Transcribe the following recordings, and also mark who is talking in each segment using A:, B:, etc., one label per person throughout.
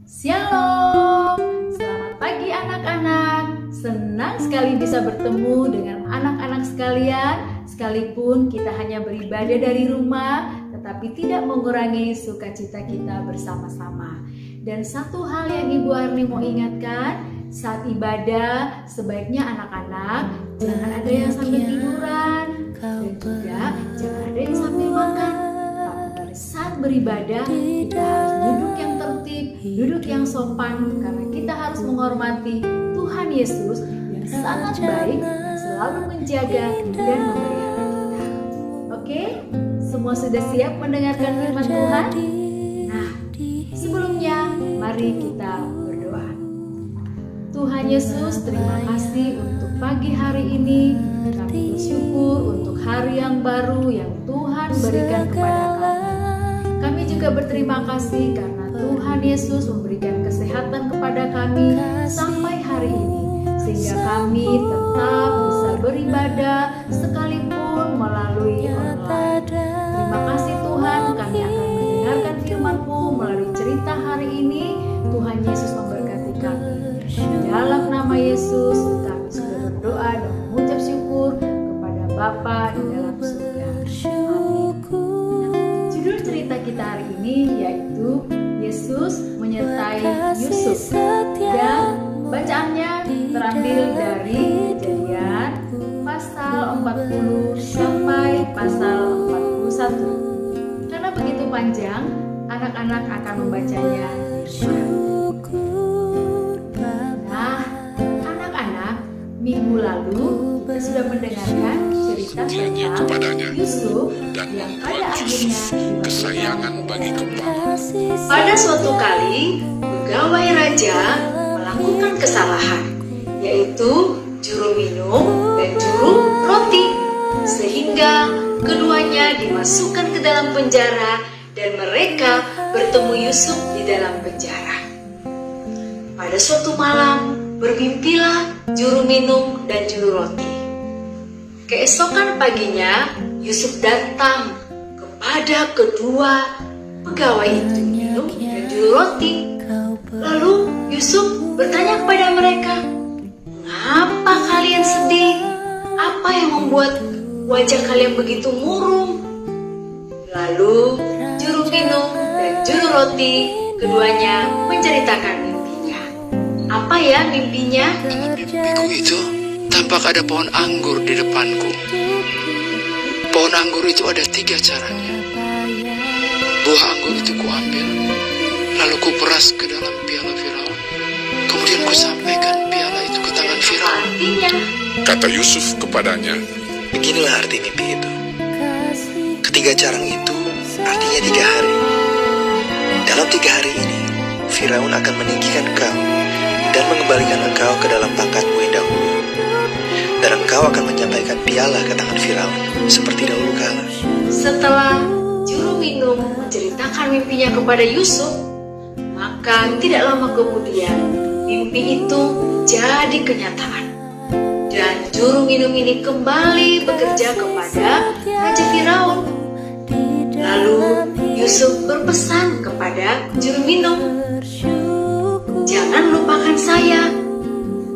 A: Shalom, selamat pagi anak-anak. Senang sekali bisa bertemu dengan anak-anak sekalian. Sekalipun kita hanya beribadah dari rumah, tetapi tidak mengurangi sukacita kita bersama-sama. Dan satu hal yang Ibu Arni mau ingatkan, saat ibadah sebaiknya anak-anak jangan ada yang sambil tiduran dan juga jangan ada yang sambil makan. Tapi pada saat beribadah kita harus duduk yang tertib, duduk yang sopan, karena kita harus menghormati Tuhan Yesus yang sangat baik, yang selalu menjaga dan memelihara kita. Oke, semua sudah siap mendengarkan firman Tuhan? Nah, sebelumnya mari kita berdoa. Tuhan Yesus, terima kasih untuk pagi hari ini. Kami bersyukur untuk hari yang baru yang Tuhan berikan kepada kami. Kami juga berterima kasih karena Tuhan Yesus memberikan kesehatan kepada kami sampai hari ini, sehingga kami tetap bisa beribadah sekalipun melalui online. Terima kasih Tuhan, kami akan mendengarkan firman-Mu melalui cerita hari ini. Tuhan Yesus memberkati kami. Dalam nama Yesus kami sudah berdoa dan mengucap syukur kepada Bapa di dalam surga. Amin. Judul cerita kita hari ini yaitu Yesus menyertai Yusuf, dan bacaannya terambil dari Kejadian pasal 40 sampai pasal 41. Karena begitu panjang, anak-anak akan membacanya di rumah. Nah, anak-anak, minggu lalu kita sudah mendengarkan cerita tentang Yusuf yang pada akhirnya
B: kesayangan bagi kepala.
A: pada suatu kali pegawai raja melakukan kesalahan, yaitu juru minum dan juru roti, sehingga keduanya dimasukkan ke dalam penjara dan mereka bertemu Yusuf di dalam penjara. Pada suatu malam bermimpilah juru minum dan juru roti. Keesokan paginya Yusuf datang kepada kedua pegawai itu, minum dan juru roti. Lalu Yusuf bertanya kepada mereka, "Mengapa kalian sedih? Apa yang membuat wajah kalian begitu murung?" Lalu juru minum dan juru roti keduanya menceritakan mimpinya. Apa ya mimpinya?
B: Dalam mimpiku itu tampak ada pohon anggur di depanku. Pohon anggur itu ada 3 caranya. Buah anggur itu kuambil, lalu kuperas ke dalam piala Firaun. Kemudian kusampaikan piala itu ke tangan Firaun.
A: Artinya,
B: Kata Yusuf kepadanya,
C: Beginilah arti mimpi itu. Ketiga carang itu artinya 3 hari. Dalam 3 hari ini, Firaun akan meninggikan engkau dan mengembalikan engkau ke dalam pangkatmu yang dahulu. Dan engkau akan menyampaikan piala ke tangan Firaun seperti dahulu kala.
A: setelah juru minum menceritakan mimpinya kepada Yusuf, maka tidak lama kemudian mimpi itu jadi kenyataan. Dan juru minum ini kembali bekerja kepada Raja Firaun. Lalu Yusuf berpesan kepada juru minum, "Jangan lupakan saya.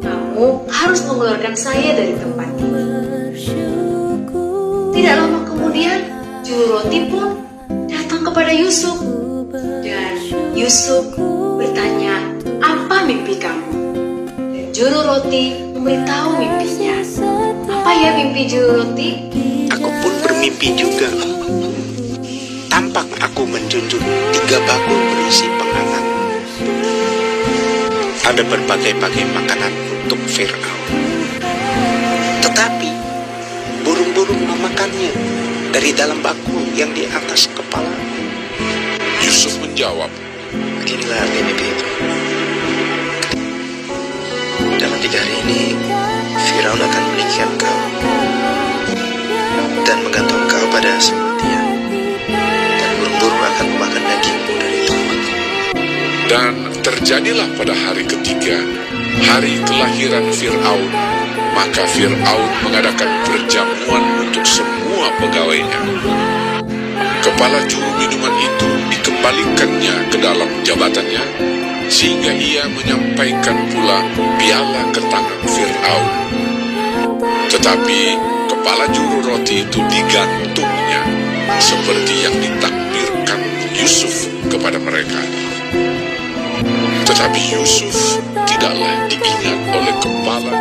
A: Kamu harus mengeluarkan saya dari tempat ini." Tidak lama kemudian juru roti pun datang kepada Yusuf. Dan Yusuf bertanya, "Apa mimpi kamu?" Dan juru roti memberitahu mimpinya. Apa ya mimpi juru roti?
C: Aku pun bermimpi juga. Tampak aku menjunjung 3 bakul berisi penganan. Ada berbagai-bagai makanan untuk Firaun. Tetapi burung-burung memakannya dari dalam bakul yang di atas kepala.
B: Yusuf menjawab,
C: Beginilah arti mimpi itu. Dalam 3 hari ini, Firaun akan meninggikan kau dan menggantung kau pada sebuah tiang. Dan burung-burung akan memakan dagingmu dari tumbuk.
B: dan terjadilah pada hari ketiga, hari kelahiran Fir'aun. Maka Fir'aun mengadakan perjamuan untuk semua pegawainya. Kepala juru minuman itu dikembalikan
D: mengembalikannya ke dalam jabatannya, sehingga ia menyampaikan pula piala ke tangan Fir'aun. Tetapi kepala juru roti itu digantungnya, seperti yang ditakdirkan Yusuf kepada mereka. Tetapi Yusuf tidaklah diingat oleh kepala.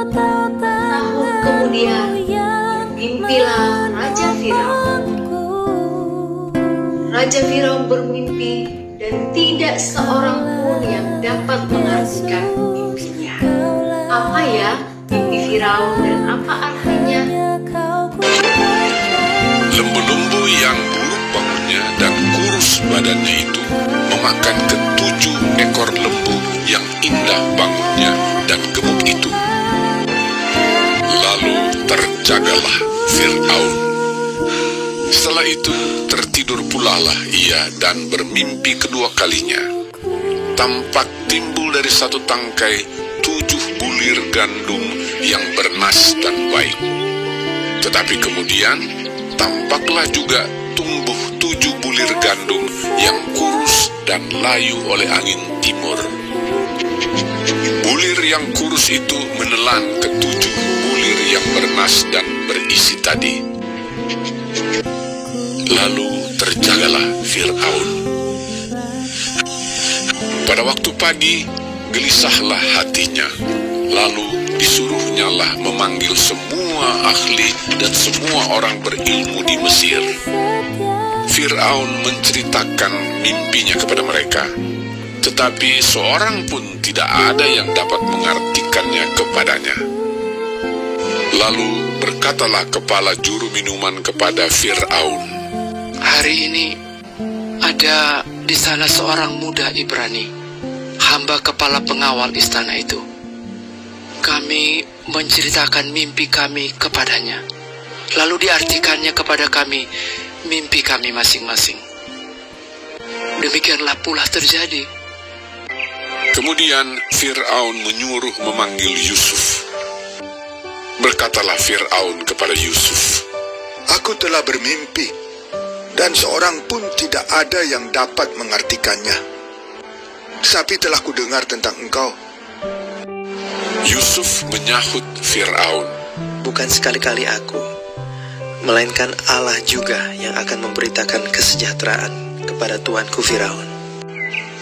A: Tahun kemudian bermimpilah Raja Firaun. Raja Firaun bermimpi dan tidak seorang pun yang dapat mengartikan mimpinya. Apa ya mimpi Firaun dan apa artinya?
D: Lembu-lembu yang buruk bangunnya dan kurus badannya itu memakan ketujuh ekor lembu yang indah bangunnya dan gemuk itu. Lalu terjagalah Fir'aun. Setelah itu tertidur pulalah ia dan bermimpi kedua kalinya. Tampak timbul dari satu tangkai 7 bulir gandum yang bernas dan baik. Tetapi kemudian tampaklah juga tumbuh 7 bulir gandum yang kurus dan layu oleh angin timur. Bulir yang kurus itu menelan ketujuh bulir yang bernas dan berisi tadi. Lalu terjagalah Fir'aun. Pada waktu pagi, gelisahlah hatinya. Lalu disuruhnyalah memanggil semua ahli dan semua orang berilmu di Mesir. Fir'aun menceritakan mimpinya kepada mereka, tetapi seorang pun tidak ada yang dapat mengartikannya kepadanya. Lalu berkatalah kepala juru minuman kepada Fir'aun,
B: Hari ini ada di sana seorang muda Ibrani, hamba kepala pengawal istana itu. Kami menceritakan mimpi kami kepadanya, lalu diartikannya kepada kami mimpi kami masing-masing. Demikianlah pula terjadi.
D: Kemudian Fir'aun menyuruh memanggil Yusuf. Berkatalah Fir'aun kepada Yusuf,
C: Aku telah bermimpi, dan seorang pun tidak ada yang dapat mengartikannya. Tetapi telah kudengar tentang engkau.
D: Yusuf menyahut Fir'aun,
C: Bukan sekali-kali aku, melainkan Allah juga yang akan memberitakan kesejahteraan kepada tuanku Firaun.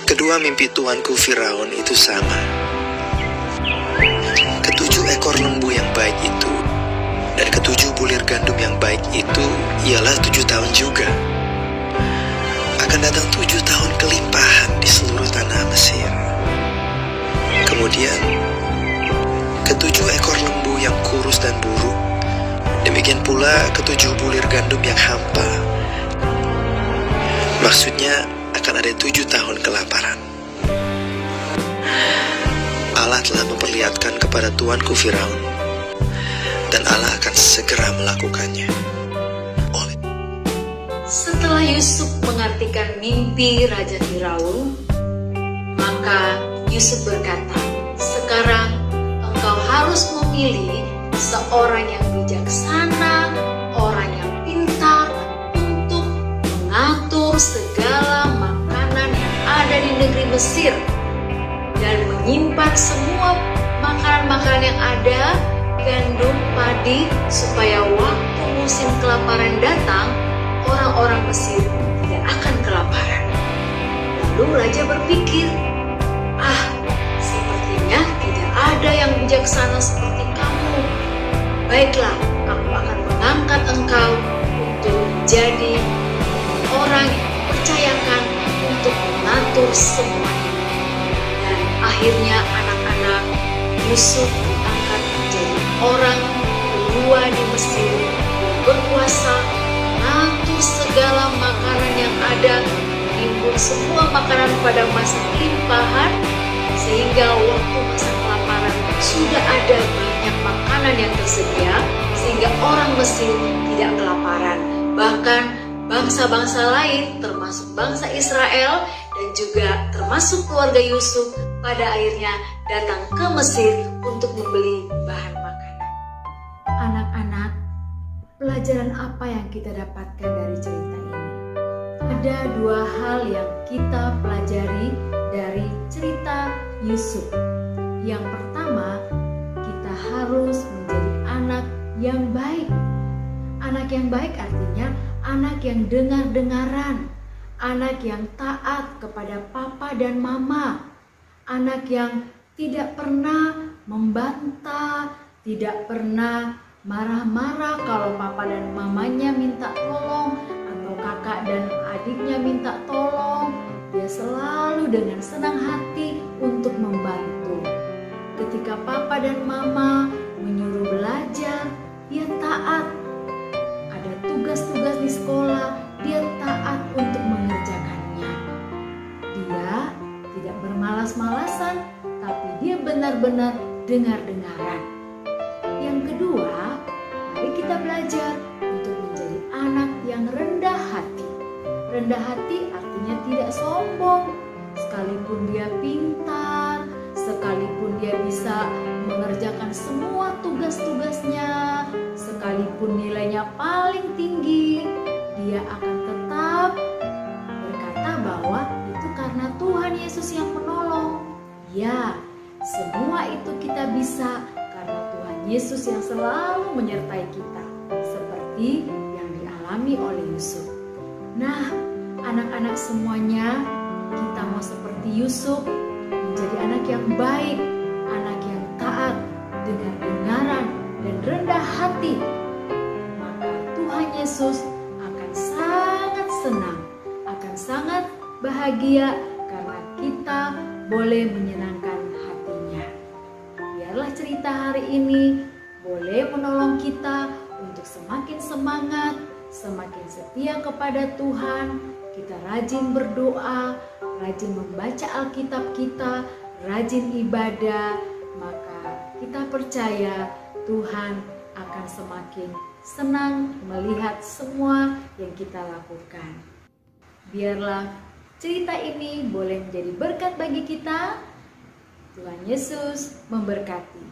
C: Kedua mimpi tuanku Firaun itu sama. Ketujuh ekor lembu yang baik itu dan ketujuh bulir gandum yang baik itu ialah 7 tahun juga. Akan datang 7 tahun kelimpahan di seluruh tanah Mesir. Kemudian ketujuh ekor lembu yang kurus dan buruk, demikian pula ketujuh bulir gandum yang hampa. Maksudnya akan ada 7 tahun kelaparan. Allah telah memperlihatkan kepada tuanku Firaun, dan Allah akan segera melakukannya.
A: Setelah Yusuf mengartikan mimpi Raja Firaun, maka Yusuf berkata, sekarang engkau harus memilih seorang yang bijaksana, orang yang pintar untuk mengatur segala makanan yang ada di negeri Mesir dan menyimpan semua makanan-makanan yang ada, gandum, padi, supaya waktu musim kelaparan datang, orang-orang Mesir tidak akan kelaparan. Lalu Raja berpikir, sepertinya tidak ada yang bijaksana seperti kamu. Baiklah, aku akan mengangkat engkau untuk menjadi orang yang dipercayakan untuk mengatur semuanya. Dan akhirnya anak-anak Yusuf diangkat menjadi orang kedua di Mesir yang berkuasa mengatur segala makanan yang ada, menimbun semua makanan pada masa kelimpahan, sehingga waktu masa kelaparan sudah ada banyak makanan yang tersedia, sehingga orang Mesir tidak kelaparan. Bahkan bangsa-bangsa lain termasuk bangsa Israel dan juga termasuk keluarga Yusuf pada akhirnya datang ke Mesir untuk membeli bahan makanan. Anak-anak, pelajaran apa yang kita dapatkan dari cerita ini? Ada dua hal yang kita pelajari dari cerita Yusuf. Yang pertama, kita harus menjadi anak yang baik. Anak yang baik artinya anak yang dengar-dengaran, anak yang taat kepada papa dan mama, anak yang tidak pernah membantah, tidak pernah marah-marah kalau papa dan mamanya minta tolong, atau kakak dan adiknya minta tolong. Dia selalu dengan senang hati untuk membantu. Ketika papa dan mama menyuruh belajar, dia taat. Ada tugas-tugas di sekolah, dia taat untuk mengerjakannya. Dia tidak bermalas-malasan, tapi dia benar-benar dengar-dengaran. Yang kedua, mari kita belajar untuk menjadi anak yang rendah hati. Rendah hati artinya tidak sombong. Sekalipun dia pintar, sekalipun dia bisa mengerjakan semua tugas-tugasnya, sekalipun nilainya paling tinggi, dia akan tetap berkata bahwa itu karena Tuhan Yesus yang menolong. Ya, semua itu kita bisa karena Tuhan Yesus yang selalu menyertai kita, seperti yang dialami oleh Yusuf. Nah, anak-anak semuanya, kita mau seperti Yusuf, menjadi anak yang baik, anak yang taat, dengar-dengaran, dan rendah hati. Maka Tuhan Yesus akan sangat senang, akan sangat bahagia karena kita boleh menyenangkan hatinya. Biarlah cerita hari ini boleh menolong kita untuk semakin semangat, semakin setia kepada Tuhan. Kita rajin berdoa, rajin membaca Alkitab kita, rajin ibadah, maka kita percaya Tuhan akan semakin senang melihat semua yang kita lakukan. Biarlah cerita ini boleh menjadi berkat bagi kita. Tuhan Yesus memberkati.